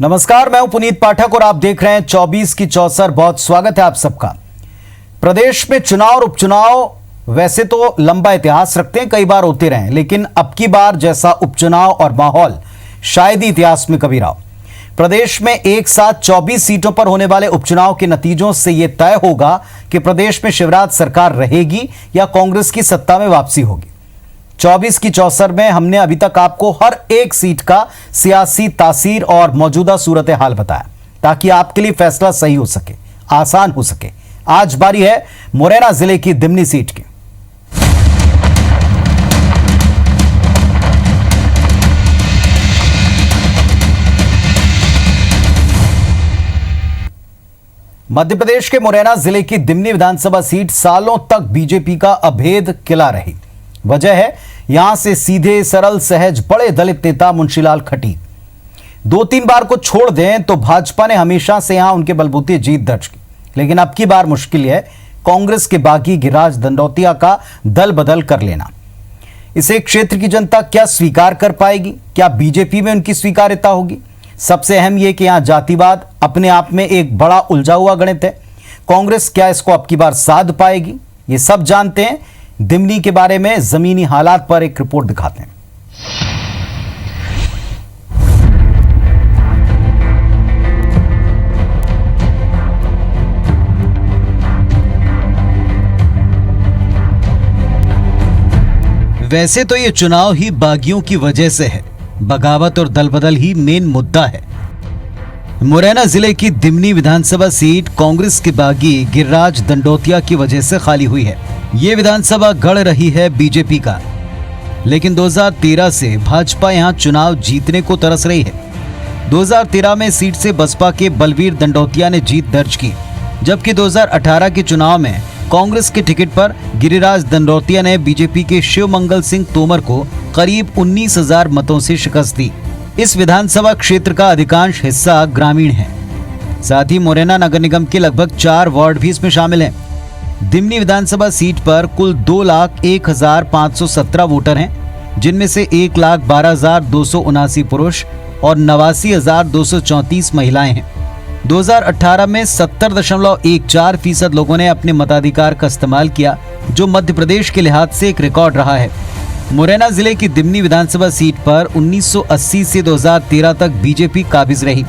नमस्कार, मैं हूं पुनीत पाठक और आप देख रहे हैं 24 की चौसर। बहुत स्वागत है आप सबका। प्रदेश में चुनाव और उपचुनाव वैसे तो लंबा इतिहास रखते हैं, कई बार होते रहे, लेकिन अब की बार जैसा उपचुनाव और माहौल शायद ही इतिहास में कभी रहा। प्रदेश में एक साथ 24 सीटों पर होने वाले उपचुनाव के नतीजों से यह तय होगा कि प्रदेश में शिवराज सरकार रहेगी या कांग्रेस की सत्ता में वापसी होगी। 24 की चौसर में हमने अभी तक आपको हर एक सीट का सियासी तासीर और मौजूदा सूरत हाल बताया ताकि आपके लिए फैसला सही हो सके, आसान हो सके। आज बारी है मुरैना जिले की दिमनी सीट की। मध्य प्रदेश के मुरैना जिले की दिमनी विधानसभा सीट सालों तक बीजेपी का अभेद किला रही। वजह है यहां से सीधे सरल सहज बड़े दलित नेता मुंशीलाल खटीक 2-3 बार को छोड़ दें तो भाजपा ने हमेशा से यहां उनके बलबूते जीत दर्ज की, लेकिन अब की बार मुश्किल है कांग्रेस के बागी गिरिराज दंडौतिया का दल बदल कर लेना। इसे क्षेत्र की जनता क्या स्वीकार कर पाएगी? क्या बीजेपी में उनकी स्वीकार्यता होगी? सबसे अहम यह कि यहां जातिवाद अपने आप में एक बड़ा उलझा हुआ गणित है। कांग्रेस क्या इसको अब की बार साध पाएगी? ये सब जानते हैं। दिमनी के बारे में जमीनी हालात पर एक रिपोर्ट दिखाते हैं। वैसे तो ये चुनाव ही बागियों की वजह से है, बगावत और दल बदल ही मेन मुद्दा है। मुरैना जिले की दिमनी विधानसभा सीट कांग्रेस के बागी गिरिराज दंडौतिया की वजह से खाली हुई है। ये विधानसभा गढ़ रही है बीजेपी का, लेकिन 2013 से भाजपा यहां चुनाव जीतने को तरस रही है। 2013 में सीट से बसपा के बलवीर दंडौतिया ने जीत दर्ज की, जबकि 2018 के चुनाव में कांग्रेस के टिकट पर गिरिराज दंडौतिया ने बीजेपी के शिवमंगल सिंह तोमर को करीब 19,000 मतों से शिकस्त दी। इस विधानसभा क्षेत्र का अधिकांश हिस्सा ग्रामीण है। साथ ही मुरैना नगर निगम के लगभग 4 वार्ड भी इसमें शामिल हैं। दिमनी विधानसभा सीट पर कुल 2,01,517 वोटर हैं, जिनमें से 1,12,279 पुरुष और 89,234 महिलाएं हैं। 2018 में 70.14% लोगों ने अपने मताधिकार का इस्तेमाल किया, जो मध्य प्रदेश के लिहाज से एक रिकॉर्ड रहा है। मुरैना जिले की दिमनी विधानसभा सीट पर 1980 से 2013 तक बीजेपी काबिज रही।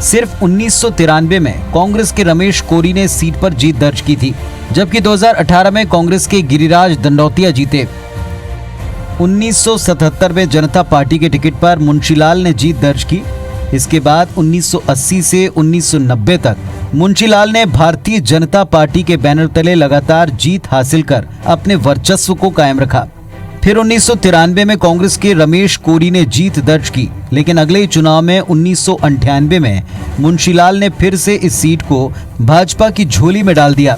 सिर्फ 1993 में कांग्रेस के रमेश कोरी ने सीट पर जीत दर्ज की थी, जबकि 2018 में कांग्रेस के गिरिराज दंडौतिया जीते। 1977 में जनता पार्टी के टिकट पर मुंशीलाल ने जीत दर्ज की। इसके बाद 1980 से 1990 तक मुंशीलाल ने भारतीय जनता पार्टी के बैनर तले लगातार जीत हासिल कर अपने वर्चस्व को कायम रखा। फिर 1993 में कांग्रेस के रमेश कोरी ने जीत दर्ज की, लेकिन अगले चुनाव में 1998 में मुंशीलाल ने फिर से इस सीट को भाजपा की झोली में डाल दिया।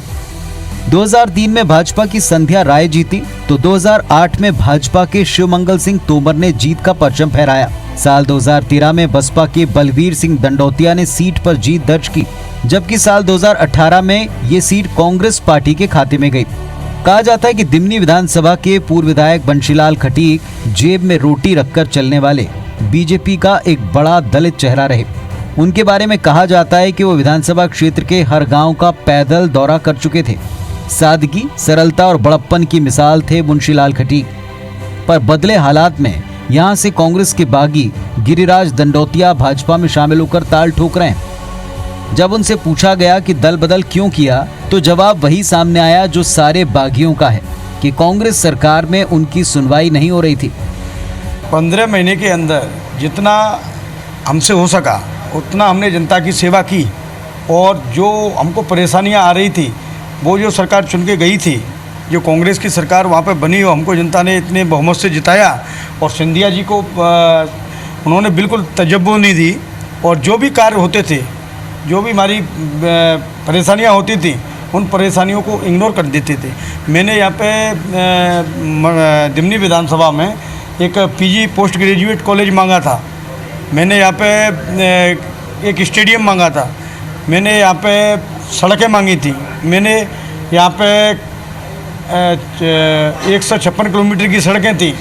2003 में भाजपा की संध्या राय जीती तो 2008 में भाजपा के शिवमंगल सिंह तोमर ने जीत का परचम फहराया। साल 2013 में बसपा के बलवीर सिंह दंडौतिया ने सीट पर जीत दर्ज की, जबकि साल 2018 में ये सीट कांग्रेस पार्टी के खाते में गई। कहा जाता है कि दिमनी विधानसभा के पूर्व विधायक बंशीलाल खटीक जेब में रोटी रखकर चलने वाले बीजेपी का एक बड़ा दलित चेहरा रहे। उनके बारे में कहा जाता है कि वो विधानसभा क्षेत्र के हर गांव का पैदल दौरा कर चुके थे। सादगी, सरलता और बड़प्पन की मिसाल थे मुंशीलाल खटीक। पर बदले हालात में यहां से कांग्रेस के बागी गिरिराज दंडौतिया भाजपा में शामिल होकर ताल ठोक रहे हैं। जब उनसे पूछा गया कि दल बदल क्यों किया, तो जवाब वही सामने आया जो सारे बागियों का है कि कांग्रेस सरकार में उनकी सुनवाई नहीं हो रही थी। 15 महीने के अंदर जितना हमसे हो सका उतना हमने जनता की सेवा की, और जो हमको परेशानियां आ रही थी वो जो सरकार चुन के गई थी, जो कांग्रेस की सरकार वहाँ पे बनी हो, हमको जनता ने इतने बहुमत से जिताया और सिंधिया जी को उन्होंने बिल्कुल तजब्बो नहीं दी, और जो भी कार्य होते थे, जो भी हमारी परेशानियाँ होती थी, उन परेशानियों को इग्नोर कर देते थे। मैंने यहाँ पे दिमनी विधानसभा में एक पीजी पोस्ट ग्रेजुएट कॉलेज मांगा था, मैंने यहाँ पे एक स्टेडियम मांगा था, मैंने यहाँ पे सड़कें मांगी थी, मैंने यहाँ पे 156 किलोमीटर की सड़कें थी,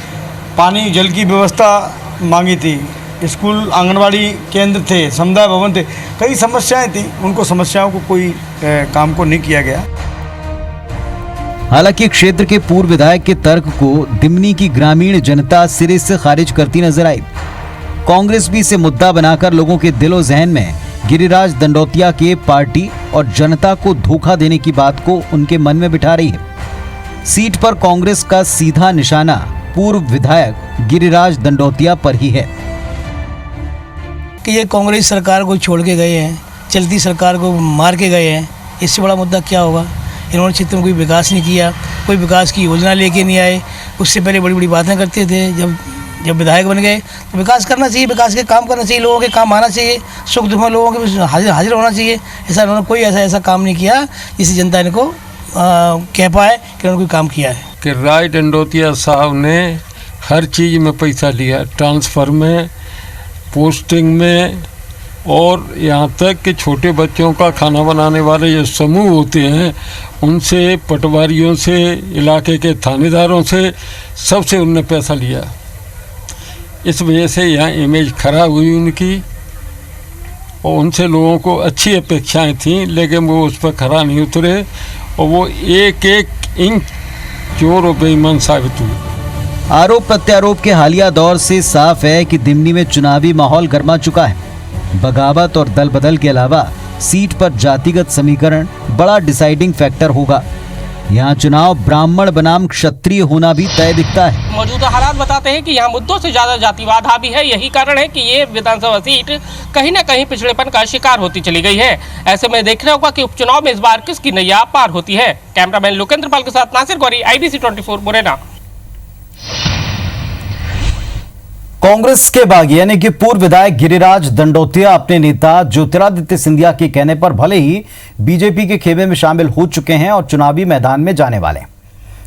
पानी जल की व्यवस्था मांगी थी, स्कूल आंगनवाड़ी केंद्र थे, समुदाय भवन थे, कई समस्याएं थी। उनको समस्याओं को कोई काम को नहीं किया गया। हालांकि क्षेत्र के पूर्व विधायक के तर्क को दिमनी की ग्रामीण जनता सिरे से खारिज करती नजर आई। कांग्रेस भी इसे मुद्दा बनाकर लोगों के दिलो जहन में गिरिराज दंडोतिया के पार्टी और जनता को धोखा देने की बात को उनके मन में बिठा रही है। सीट पर कांग्रेस का सीधा निशाना पूर्व विधायक गिरिराज दंडोतिया पर ही है कि ये कांग्रेस सरकार को छोड़ के गए हैं, चलती सरकार को मार के गए हैं। इससे बड़ा मुद्दा क्या होगा? इन्होंने क्षेत्र में कोई विकास नहीं किया, कोई विकास की योजना लेके नहीं आए। उससे पहले बड़ी बड़ी बातें करते थे। जब विधायक बन गए तो विकास करना चाहिए, विकास के काम करना चाहिए, लोगों के काम आना चाहिए, सुख दुख में लोगों के हाजिर होना चाहिए। ऐसा इन्होंने कोई ऐसा काम नहीं किया जिससे जनता इनको कह पाए कि उन्होंने कोई काम किया है। कि राय दंडोतिया साहब ने हर चीज़ में पैसा लिया, ट्रांसफ़र में, पोस्टिंग में, और यहाँ तक कि छोटे बच्चों का खाना बनाने वाले जो समूह होते हैं उनसे, पटवारियों से, इलाके के थानेदारों से, सबसे उनने पैसा लिया। इस वजह से यहाँ इमेज खराब हुई उनकी, और उनसे लोगों को अच्छी अपेक्षाएं थीं, लेकिन वो उस पर खरा नहीं उतरे और वो एक एक इंच चोर और बेईमान साबित हुए। आरोप प्रत्यारोप के हालिया दौर से साफ है कि दिमनी में चुनावी माहौल गर्मा चुका है। बगावत और दल बदल के अलावा सीट पर जातिगत समीकरण बड़ा डिसाइडिंग फैक्टर होगा। यहाँ चुनाव ब्राह्मण बनाम क्षत्रिय होना भी तय दिखता है। मौजूदा हालात बताते हैं कि यहाँ मुद्दों से ज्यादा जातिवाद हावी है। यही कारण है कि ये विधानसभा सीट कहीं न कहीं पिछड़ेपन का शिकार होती चली गई है। ऐसे में देखना होगा कि उपचुनाव में इस बार किसकी नैया पार होती है। कैमरामैन लोकेंद्र पाल के साथ नासिर गौरी, IDC 24 मुरैना। कांग्रेस के बागी यानी कि पूर्व विधायक गिरिराज दंडोतिया अपने नेता ज्योतिरादित्य सिंधिया के कहने पर भले ही बीजेपी के खेमे में शामिल हो चुके हैं और चुनावी मैदान में जाने वाले,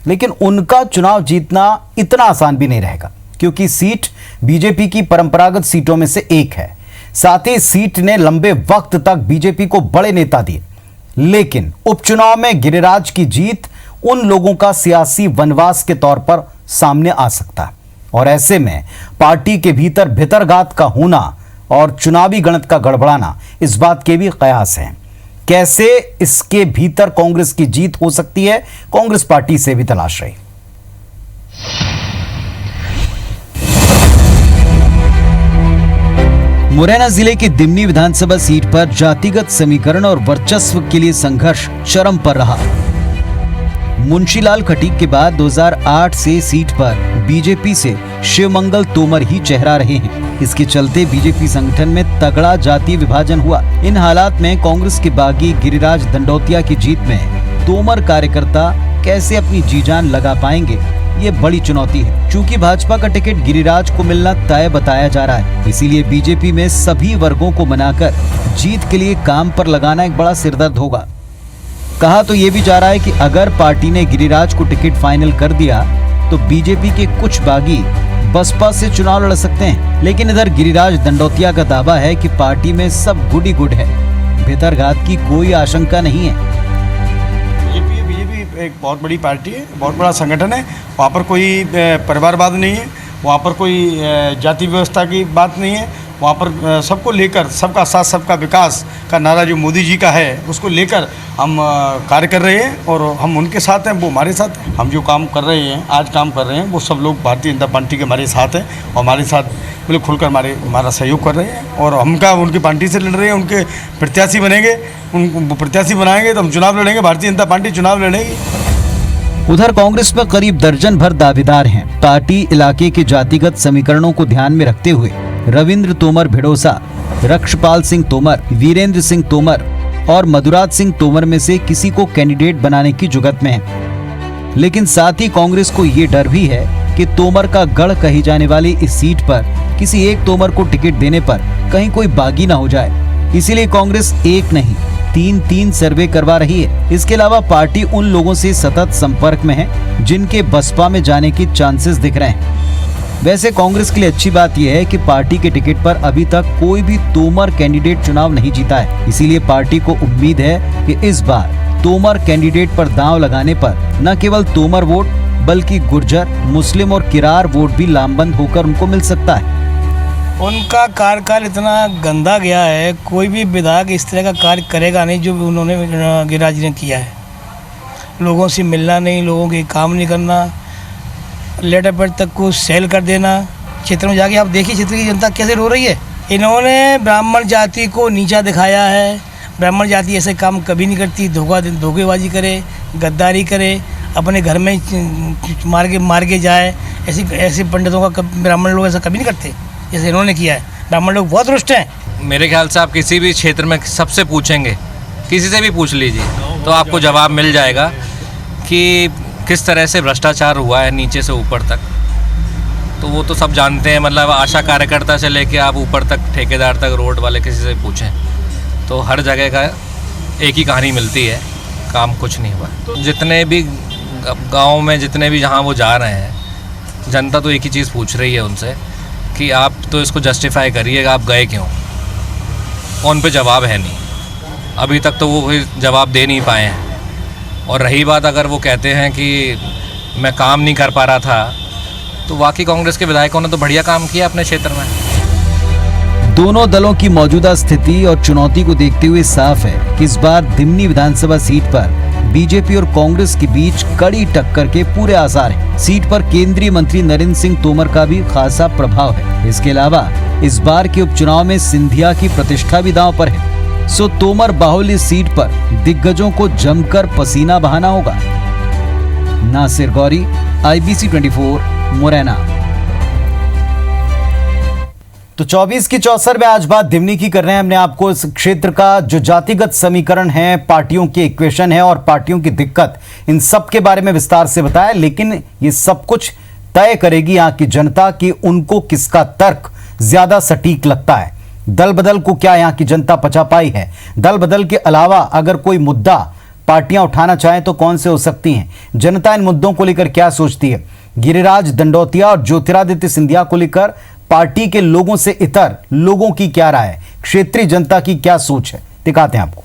लेकिन उनका चुनाव जीतना इतना आसान भी नहीं रहेगा, क्योंकि सीट बीजेपी की परंपरागत सीटों में से एक है। साथ ही सीट ने लंबे वक्त तक बीजेपी को बड़े नेता दिए, लेकिन उपचुनाव में गिरिराज की जीत उन लोगों का सियासी वनवास के तौर पर सामने आ सकता है। और ऐसे में पार्टी के भीतर भितरघात का होना और चुनावी गणित का गड़बड़ाना इस बात के भी कयास हैं। कैसे इसके भीतर कांग्रेस की जीत हो सकती है, कांग्रेस पार्टी से भी तलाश रही। मुरैना जिले की दिमनी विधानसभा सीट पर जातिगत समीकरण और वर्चस्व के लिए संघर्ष चरम पर रहा। मुंशीलाल खटीक के बाद 2008 से सीट पर बीजेपी से शिवमंगल तोमर ही चेहरा रहे हैं। इसके चलते बीजेपी संगठन में तगड़ा जातीय विभाजन हुआ। इन हालात में कांग्रेस के बागी गिरिराज दंडोतिया की जीत में तोमर कार्यकर्ता कैसे अपनी जी-जान लगा पाएंगे, ये बड़ी चुनौती है। चूंकि भाजपा का टिकट गिरिराज को मिलना तय बताया जा रहा है, इसीलिए बीजेपी में सभी वर्गों को मनाकर जीत के लिए काम पर लगाना एक बड़ा सिरदर्द होगा। कहा तो ये भी जा रहा है कि अगर पार्टी ने गिरिराज को टिकट फाइनल कर दिया तो बीजेपी के कुछ बागी बसपा से चुनाव लड़ सकते हैं। लेकिन इधर गिरिराज दंडोतिया का दावा है कि पार्टी में सब गुड ही गुड है, भितरघात की कोई आशंका नहीं है। बीजेपी एक बहुत बड़ी पार्टी है, बहुत बड़ा संगठन है। वहाँ पर कोई परिवारवाद नहीं है, वहाँ पर कोई जाति व्यवस्था की बात नहीं है। वहाँ पर सबको लेकर, सबका साथ सबका विकास का नारा जो मोदी जी का है, उसको लेकर हम कार्य कर रहे हैं और हम उनके साथ हैं, वो हमारे साथ हैं। हम जो काम कर रहे हैं, आज काम कर रहे हैं, वो सब लोग भारतीय जनता पार्टी के हमारे साथ हैं और हमारे साथ बिल्कुल खुलकर हमारा सहयोग कर रहे हैं। और हम क्या उनकी पार्टी से लड़ रहे हैं, उनके प्रत्याशी बनेंगे, उनको प्रत्याशी बनाएंगे तो हम चुनाव लड़ेंगे, भारतीय जनता पार्टी चुनाव लड़ेगी। उधर कांग्रेस में करीब दर्जन भर दावेदार हैं। पार्टी इलाके के जातिगत समीकरणों को ध्यान में रखते हुए रविंद्र तोमर भिड़ोसा, रक्षपाल सिंह तोमर, वीरेंद्र सिंह तोमर और मधुराज सिंह तोमर में से किसी को कैंडिडेट बनाने की जुगत में है। लेकिन साथ ही कांग्रेस को ये डर भी है कि तोमर का गढ़ कही जाने वाली इस सीट पर किसी एक तोमर को टिकट देने पर कहीं कोई बागी ना हो जाए। इसीलिए कांग्रेस एक नहीं 3 सर्वे करवा रही है। इसके अलावा पार्टी उन लोगों से सतत संपर्क में है जिनके बसपा में जाने की चांसेस दिख रहे हैं। वैसे कांग्रेस के लिए अच्छी बात यह है कि पार्टी के टिकट पर अभी तक कोई भी तोमर कैंडिडेट चुनाव नहीं जीता है। इसीलिए पार्टी को उम्मीद है कि इस बार तोमर कैंडिडेट पर दांव लगाने पर न केवल तोमर वोट बल्कि गुर्जर, मुस्लिम और किरार वोट भी लामबंद होकर उनको मिल सकता है। उनका कार्यकाल इतना गंदा गया है, कोई भी विधायक इस तरह का कार्य करेगा नहीं जो उन्होंने गिरिराज जी ने किया है। लोगों से मिलना नहीं, लोगों के काम नहीं करना, लेटर पैड तक को सेल कर देना। क्षेत्र में जाके आप देखिए क्षेत्र की जनता कैसे रो रही है। इन्होंने ब्राह्मण जाति को नीचा दिखाया है। ब्राह्मण जाति ऐसे काम कभी नहीं करती, धोखेबाजी करे, गद्दारी करे, अपने घर में मार के जाए। ऐसे पंडितों का ब्राह्मण लोग ऐसा कभी नहीं करते जैसे इन्होंने किया है। ब्राह्मण लोग बहुत रुष्ट हैं। मेरे ख्याल से आप किसी भी क्षेत्र में सबसे पूछेंगे, किसी से भी पूछ लीजिए तो आपको जवाब मिल जाएगा कि किस तरह से भ्रष्टाचार हुआ है नीचे से ऊपर तक। तो वो तो सब जानते हैं, मतलब आशा कार्यकर्ता से लेके आप ऊपर तक ठेकेदार तक, रोड वाले, किसी से पूछें तो हर जगह का एक ही कहानी मिलती है, काम कुछ नहीं हुआ। जितने भी गाँव में जितने भी जहाँ वो जा रहे हैं, जनता तो एक ही चीज़ पूछ रही है उनसे कि आप तो इसको जस्टिफाई करिए, आप गए क्यों। उन पे जवाब है नहीं, अभी तक तो वो कोई जवाब दे नहीं पाए हैं। और रही बात, अगर वो कहते हैं कि मैं काम नहीं कर पा रहा था, तो वाकई कांग्रेस के विधायकों ने तो बढ़िया काम किया अपने क्षेत्र में। दोनों दलों की मौजूदा स्थिति और चुनौती को देखते हुए साफ है कि इस बार दिमनी विधानसभा सीट पर बीजेपी और कांग्रेस के बीच कड़ी टक्कर के पूरे आसार हैं। सीट पर केंद्रीय मंत्री नरेंद्र सिंह तोमर का भी खासा प्रभाव है। इसके अलावा इस बार के उपचुनाव में सिंधिया की प्रतिष्ठा भी दांव पर है। सो तोमर बाहुल्य सीट पर दिग्गजों को जमकर पसीना बहाना होगा। नासिर गौरी, IBC 24, मुरैना। तो 24 की 64 में आज बात दिमनी की कर रहे हैं। हमने आपको इस क्षेत्र का जो जातिगत समीकरण है, पार्टियों के इक्वेशन है और पार्टियों की दिक्कत, इन सब के बारे में विस्तार से बताया। लेकिन ये सब कुछ तय करेगी यहाँ की जनता कि उनको किसका तर्क ज्यादा सटीक लगता है। दल बदल को क्या यहाँ की जनता पचा पाई है? दल बदल के अलावा अगर कोई मुद्दा पार्टियां उठाना चाहें तो कौन से हो सकती हैं? जनता इन मुद्दों को लेकर क्या सोचती है? गिरिराज दंडोतिया और ज्योतिरादित्य सिंधिया को लेकर पार्टी के लोगों से इतर लोगों की क्या राय है? क्षेत्रीय जनता की क्या सोच है? दिखाते हैं आपको।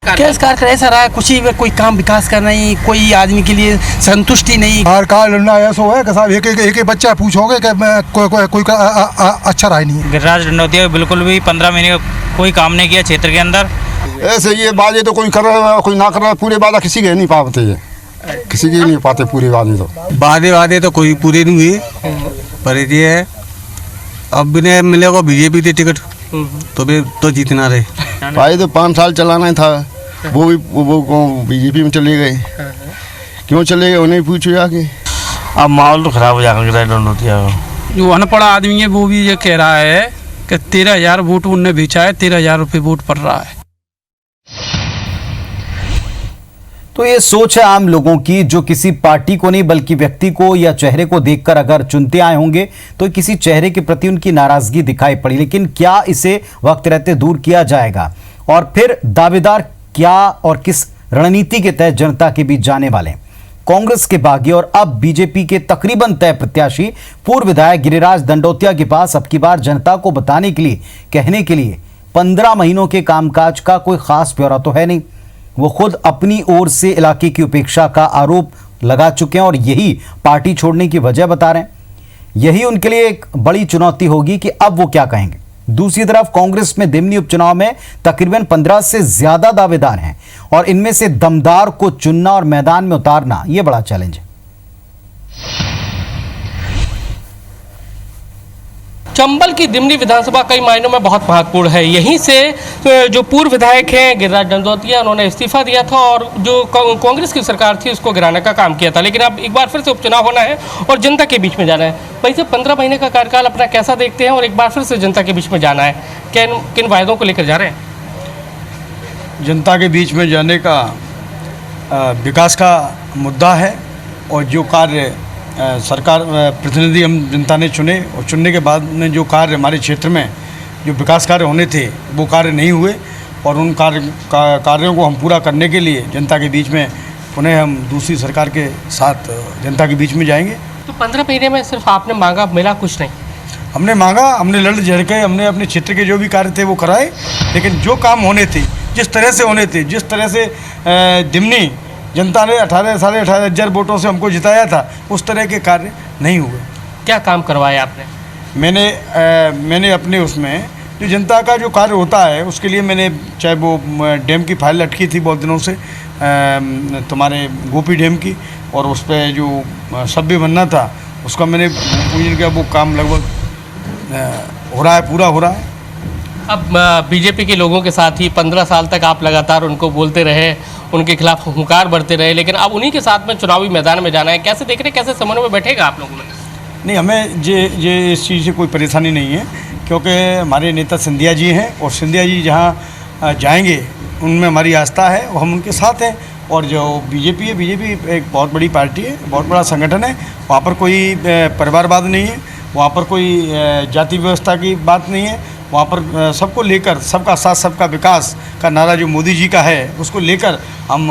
कैस कार ऐसा रहा है, कुछ ही कोई काम विकास का नहीं, कोई आदमी के लिए संतुष्टि नहीं। कार ऐसा है कि साहब एक बच्चा पूछोगे कि कोई अच्छा रहा नहीं है। गिरिराज दंडोतिया बिल्कुल भी 15 महीने कोई काम नहीं किया क्षेत्र के अंदर। ऐसे ये बातें तो कोई कर रहा है, कोई ना कर रहा है, पूरे वादा किसी के नहीं पाते है, किसी के नहीं पाते पूरे वादे। तो वादे तो कोई पूरे नहीं हुए, पर ये है अब भी नहीं मिलेगा बीजेपी के टिकट तो जीतना रहे। भाई तो 5 साल चलाना था, वो बीजेपी में चले गए। क्यों चले गए उन्हें पूछो जाके। अब माहौल तो खराब हो जाएगा गिरिराज दंडोतिया का। जो अनपढ़ आदमी है वो भी ये कह रहा है कि 13,000 वोट उनने बेचा है, 13,000 रुपये वोट पड़ रहा है। तो ये सोच है आम लोगों की, जो किसी पार्टी को नहीं बल्कि व्यक्ति को या चेहरे को देखकर अगर चुनते आए होंगे तो किसी चेहरे के प्रति उनकी नाराजगी दिखाई पड़ी। लेकिन क्या इसे वक्त रहते दूर किया जाएगा? और फिर दावेदार क्या और किस रणनीति के तहत जनता के बीच जाने वाले? कांग्रेस के बागी और अब बीजेपी के तकरीबन तय प्रत्याशी पूर्व विधायक गिरिराज दंडोतिया के पास अब की बार जनता को बताने के लिए, कहने के लिए 15 महीनों के कामकाज का कोई खास ब्यौरा तो है नहीं। वो खुद अपनी ओर से इलाके की उपेक्षा का आरोप लगा चुके हैं और यही पार्टी छोड़ने की वजह बता रहे हैं। यही उनके लिए एक बड़ी चुनौती होगी कि अब वो क्या कहेंगे। दूसरी तरफ कांग्रेस में दिमनी उपचुनाव में तकरीबन 15 से ज्यादा दावेदार हैं और इनमें से दमदार को चुनना और मैदान में उतारना यह बड़ा चैलेंज है। चंबल की दिमनी विधानसभा कई मायनों में बहुत महत्वपूर्ण है। यहीं से जो पूर्व विधायक हैं गिरिराज दंडोतिया, उन्होंने इस्तीफा दिया था और जो कांग्रेस की सरकार थी उसको गिराने का काम किया था। लेकिन अब एक बार फिर से उपचुनाव होना है और जनता के बीच में जाना है। वैसे 15 महीने का कार्यकाल अपना कैसा देखते हैं और एक बार फिर से जनता के बीच में जाना है, किन वायदों को लेकर जा रहे हैं? जनता के बीच में जाने का विकास का मुद्दा है और जो कार्य सरकार प्रतिनिधि हम जनता ने चुने और चुनने के बाद में जो कार्य हमारे क्षेत्र में जो विकास कार्य होने थे वो कार्य नहीं हुए और उन कार्यों को हम पूरा करने के लिए जनता के बीच में पुनः हम दूसरी सरकार के साथ जनता के बीच में जाएंगे। तो 15 महीने में सिर्फ आपने मांगा, मिला कुछ नहीं? हमने मांगा, हमने लड़ झड़ के हमने अपने क्षेत्र के जो भी कार्य थे वो कराए, लेकिन जो काम होने थे, जिस तरह से होने थे, जिस तरह से दिमनी जनता ने 18,500 वोटों से हमको जिताया था, उस तरह के कार्य नहीं हुए। क्या काम करवाए आपने? मैंने अपने उसमें जो जनता का जो कार्य होता है उसके लिए मैंने, चाहे वो डैम की फाइल लटकी थी बहुत दिनों से, तुम्हारे गोपी डैम की, और उस पर जो सभ्य बनना था उसका मैंने पूजन किया। वो काम लगभग हो रहा है, पूरा हो रहा है। अब बीजेपी के लोगों के साथ ही 15 साल तक आप लगातार उनको बोलते रहे, उनके खिलाफ हुंकार बढ़ते रहे, लेकिन अब उन्हीं के साथ में चुनावी मैदान में जाना है। कैसे देख रहे हैं, कैसे समन्वय में बैठेगा आप लोगों में? नहीं, हमें ये इस चीज़ से कोई परेशानी नहीं है, क्योंकि हमारे नेता सिंधिया जी हैं और सिंधिया जी जहाँ जाएंगे उनमें हमारी आस्था है और हम उनके साथ हैं। और जो बीजेपी है, बीजेपी एक बहुत बड़ी पार्टी है, बहुत बड़ा संगठन है। वहाँ पर कोई परिवारवाद नहीं है, वहाँ पर कोई जाति व्यवस्था की बात नहीं है। वहाँ पर सबको लेकर, सबका साथ सबका विकास का नारा जो मोदी जी का है उसको लेकर हम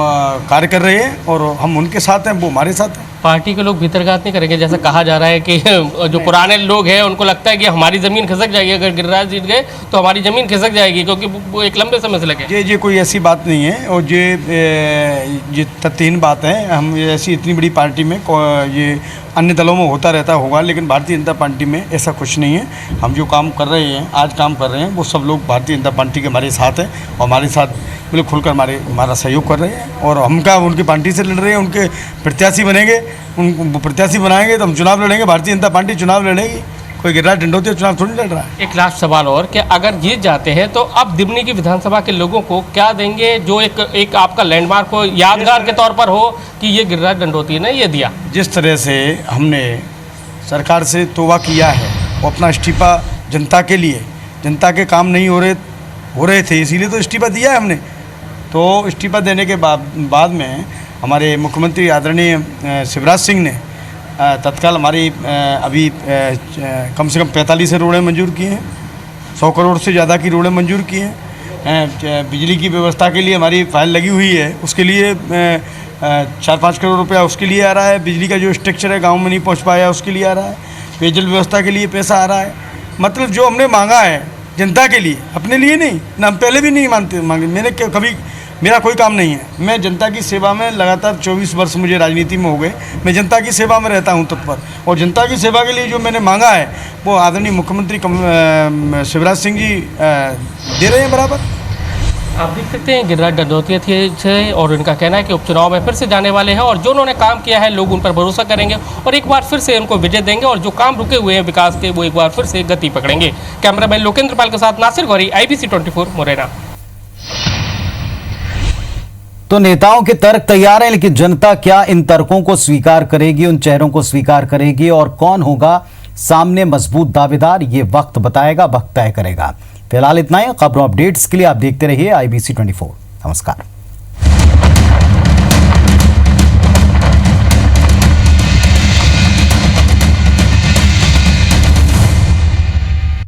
कार्य कर रहे हैं और हम उनके साथ हैं, वो हमारे साथ हैं। पार्टी के लोग भीतरघात नहीं करेंगे? जैसा कहा जा रहा है कि जो पुराने लोग हैं उनको लगता है कि हमारी ज़मीन खिसक जाएगी, अगर गिरिराज जीत गए तो हमारी ज़मीन खिसक जाएगी, क्योंकि वो एक लंबे समय से लगे। ये कोई ऐसी बात नहीं है, और ये तथ्यहीन बात है। हम ऐसी इतनी बड़ी पार्टी में, ये अन्य दलों में होता रहता होगा, लेकिन भारतीय जनता पार्टी में ऐसा कुछ नहीं है। हम जो काम कर रहे हैं, आज काम कर रहे हैं, वो सब लोग भारतीय जनता पार्टी के हमारे साथ हैं और हमारे साथ बिल्कुल खुलकर हमारा सहयोग कर रहे हैं। और हम क्या उनकी पार्टी से लड़ रहे हैं, उनके प्रत्याशी बनेंगे, उनको प्रत्याशी बनाएंगे तो हम चुनाव लड़ेंगे। भारतीय जनता पार्टी चुनाव लड़ेगी, कोई गिरिराज दंडोतिया चुनाव थोड़ी लड़ रहा है। एक लास्ट सवाल और, कि अगर जीत जाते हैं तो अब दिमनी की विधानसभा के लोगों को क्या देंगे जो एक आपका लैंडमार्क हो, यादगार के तौर पर हो कि ये गिरिराज दंडोतिया ने ये दिया? जिस तरह से हमने सरकार से तौबा किया है, वो अपना इस्तीफा जनता के लिए, जनता के काम नहीं हो रहे थे, इसीलिए तो इस्तीफा दिया है हमने। तो इस्तीफा देने के बाद में हमारे मुख्यमंत्री आदरणीय शिवराज सिंह ने तत्काल हमारी अभी कम से कम 45 रोडें मंजूर की हैं, 100 करोड़ से ज़्यादा की रोडें मंजूर की हैं। बिजली की व्यवस्था के लिए हमारी फाइल लगी हुई है, उसके लिए 4-5 करोड़ रुपया उसके लिए आ रहा है। बिजली का जो स्ट्रक्चर है गांव में नहीं पहुंच पाया, उसके लिए आ रहा है। पेयजल व्यवस्था के लिए पैसा आ रहा है। मतलब जो हमने मांगा है जनता के लिए, अपने लिए नहीं ना, हम पहले भी नहीं मांगे। मैंने कभी, मेरा कोई काम नहीं है। मैं जनता की सेवा में लगातार 24 वर्ष मुझे राजनीति में हो गए, मैं जनता की सेवा में रहता हूं तत्पर। और जनता की सेवा के लिए जो मैंने मांगा है वो आदरणीय मुख्यमंत्री शिवराज सिंह जी दे रहे हैं बराबर। आप देख सकते हैं गिरिराज दंडोतिया थे और उनका कहना है कि उपचुनाव में फिर से जाने वाले हैं और जो उन्होंने काम किया है लोग उन पर भरोसा करेंगे और एक बार फिर से उनको विजय देंगे और जो काम रुके हुए हैं विकास के वो एक बार फिर से गति पकड़ेंगे। कैमरामैन लोकेंद्र पाल के साथ नासिर गौरी, IBC 24 मुरैना। तो नेताओं के तर्क तैयार हैं, लेकिन जनता क्या इन तर्कों को स्वीकार करेगी, उन चेहरों को स्वीकार करेगी और कौन होगा सामने मजबूत दावेदार, ये वक्त बताएगा, वक्त तय करेगा। फिलहाल इतना ही। खबरों अपडेट्स के लिए आप देखते रहिए IBC 24। नमस्कार।